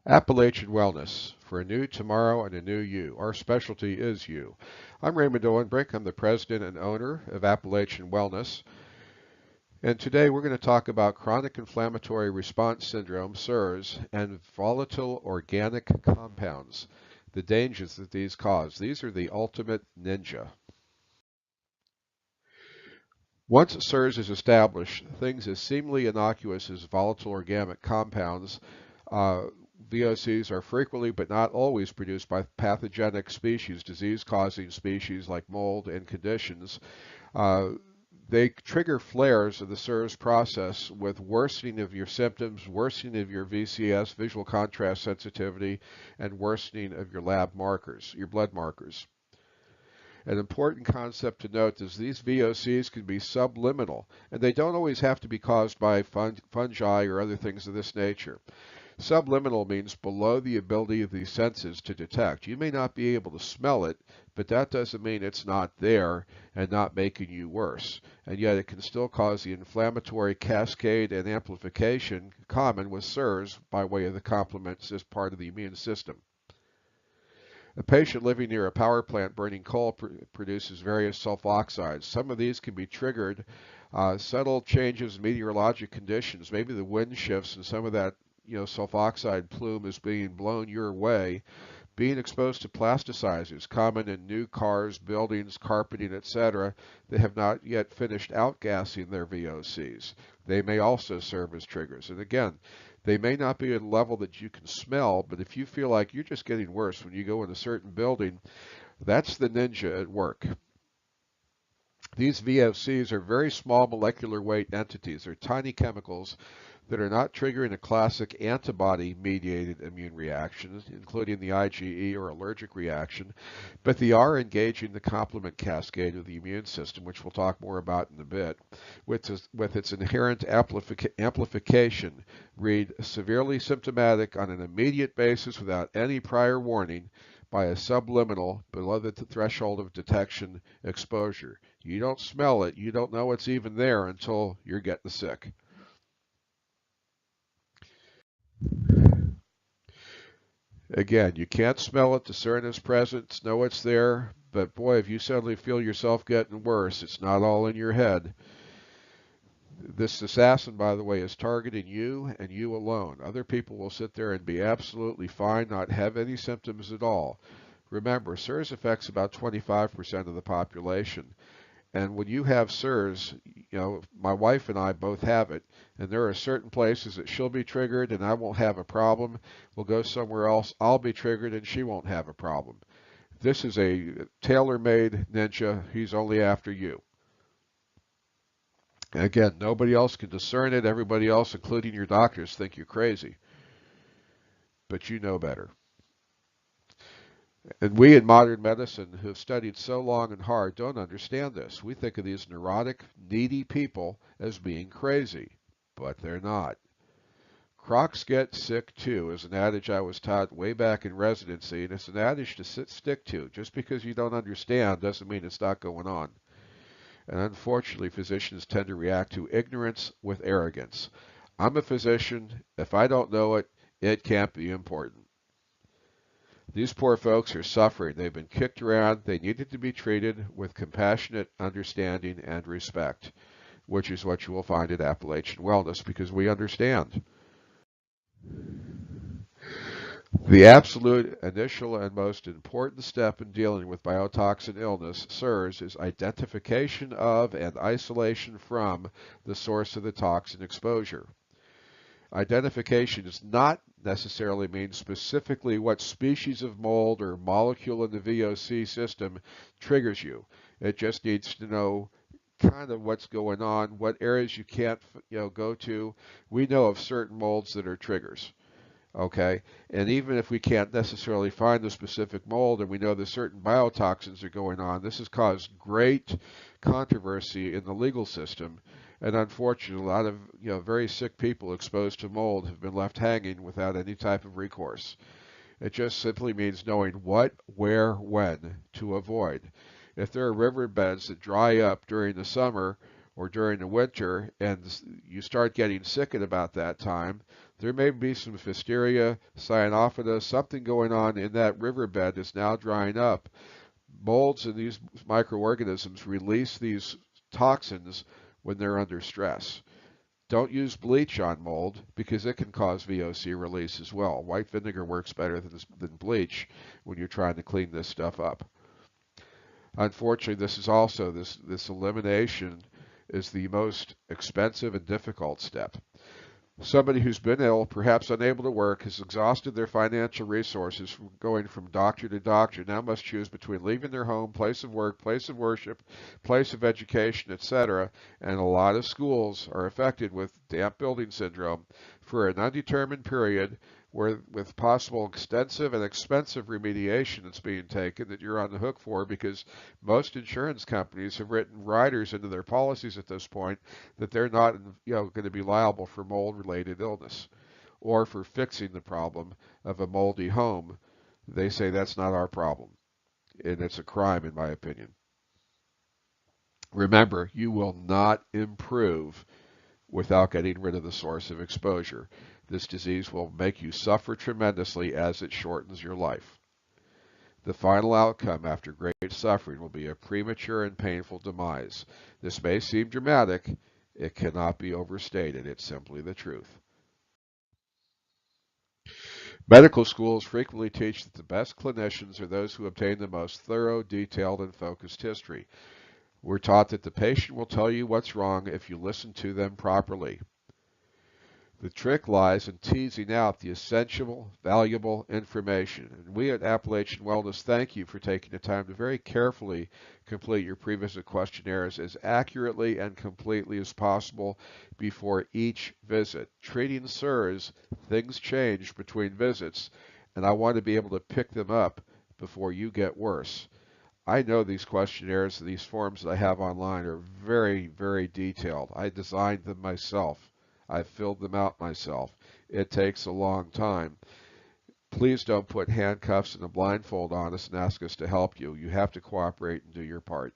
Appalachian Wellness, for a new tomorrow and a new you. Our specialty is you. I'm Raymond Oenbrink. I'm the president and owner of Appalachian Wellness. And today we're going to talk about chronic inflammatory response syndrome, CIRS, and volatile organic compounds, the dangers that these cause. These are the ultimate ninja. Once CIRS is established, things as seemingly innocuous as volatile organic compounds, uh, VOCs, are frequently but not always produced by pathogenic species, disease-causing species like mold and conditions. Uh, they trigger flares of the CIRS process with worsening of your symptoms, worsening of your VCS, visual contrast sensitivity, and worsening of your lab markers, your blood markers. An important concept to note is these VOCs can be subliminal, and they don't always have to be caused by fungi or other things of this nature. Subliminal means below the ability of the senses to detect. You may not be able to smell it, but that doesn't mean it's not there and not making you worse. And yet it can still cause the inflammatory cascade and amplification common with CIRS by way of the complements as part of the immune system. A patient living near a power plant burning coal produces various sulfoxides. Some of these can be triggered. Subtle changes in meteorologic conditions, maybe the wind shifts and some of that sulfoxide plume is being blown your way. Being exposed to plasticizers, common in new cars, buildings, carpeting, etc., that have not yet finished outgassing their VOCs. They may also serve as triggers. And again, they may not be at a level that you can smell, but if you feel like you're just getting worse when you go in a certain building, that's the ninja at work. These VOCs are very small molecular weight entities. They're tiny chemicals that are not triggering a classic antibody-mediated immune reaction, including the IgE or allergic reaction, but they are engaging the complement cascade of the immune system, which we'll talk more about in a bit, with its inherent amplification, read severely symptomatic on an immediate basis without any prior warning by a subliminal, below the threshold of detection, exposure. You don't smell it, you don't know it's even there until you're getting sick. Again, you can't smell it, discern its presence, know it's there, but boy, if you suddenly feel yourself getting worse, it's not all in your head. This assassin, by the way, is targeting you and you alone. Other people will sit there and be absolutely fine, not have any symptoms at all. Remember, CIRS affects about 25% of the population. And when you have CIRS, my wife and I both have it, and there are certain places that she'll be triggered and I won't have a problem. We'll go somewhere else, I'll be triggered and she won't have a problem. This is a tailor-made ninja. He's only after you. And again, nobody else can discern it. Everybody else, including your doctors, think you're crazy. But you know better. And we in modern medicine who have studied so long and hard don't understand this. We think of these neurotic, needy people as being crazy, but they're not. Crocs get sick too is an adage I was taught way back in residency, and it's an adage to stick to. Just because you don't understand doesn't mean it's not going on. And unfortunately, physicians tend to react to ignorance with arrogance. I'm a physician. If I don't know it, it can't be important. These poor folks are suffering. They've been kicked around. They needed to be treated with compassionate understanding and respect, which is what you will find at Appalachian Wellness because we understand. The absolute initial and most important step in dealing with biotoxin illness, CIRS, is identification of and isolation from the source of the toxin exposure. Identification does not necessarily mean specifically what species of mold or molecule in the VOC system triggers you. It just needs to know kind of what's going on, what areas you can't go to. We know of certain molds that are triggers. Okay, and even if we can't necessarily find the specific mold and we know that certain biotoxins are going on, this has caused great controversy in the legal system. And unfortunately, a lot of very sick people exposed to mold have been left hanging without any type of recourse. It just simply means knowing what, where, when to avoid. If there are riverbeds that dry up during the summer or during the winter, and you start getting sick at about that time, there may be some Pfiesteria, cyanophilus, something going on in that riverbed that's now drying up. Molds and these microorganisms release these toxins when they're under stress. Don't use bleach on mold because it can cause VOC release as well. White vinegar works better than bleach when you're trying to clean this stuff up. Unfortunately, this is also, this elimination is the most expensive and difficult step. Somebody who's been ill, perhaps unable to work, has exhausted their financial resources from going from doctor to doctor, now must choose between leaving their home, place of work, place of worship, place of education, etc. And a lot of schools are affected with damp building syndrome for an undetermined period where, with possible extensive and expensive remediation that's being taken that you're on the hook for, because most insurance companies have written riders into their policies at this point that they're not, going to be liable for mold-related illness or for fixing the problem of a moldy home. They say that's not our problem, and it's a crime in my opinion. Remember, you will not improve without getting rid of the source of exposure. This disease will make you suffer tremendously as it shortens your life. The final outcome after great suffering will be a premature and painful demise. This may seem dramatic. It cannot be overstated. It's simply the truth. Medical schools frequently teach that the best clinicians are those who obtain the most thorough, detailed, and focused history. We're taught that the patient will tell you what's wrong if you listen to them properly. The trick lies in teasing out the essential, valuable information. And we at Appalachian Wellness thank you for taking the time to very carefully complete your pre-visit questionnaires as accurately and completely as possible before each visit. Treating CIRS, things change between visits, and I want to be able to pick them up before you get worse. I know these questionnaires, these forms that I have online are very, very detailed. I designed them myself. I've filled them out myself. It takes a long time. Please don't put handcuffs and a blindfold on us and ask us to help you. You have to cooperate and do your part.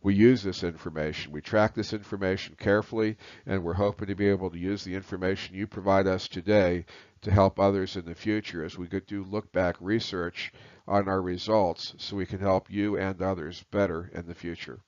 We use this information. We track this information carefully, and we're hoping to be able to use the information you provide us today to help others in the future as we do look-back research on our results so we can help you and others better in the future.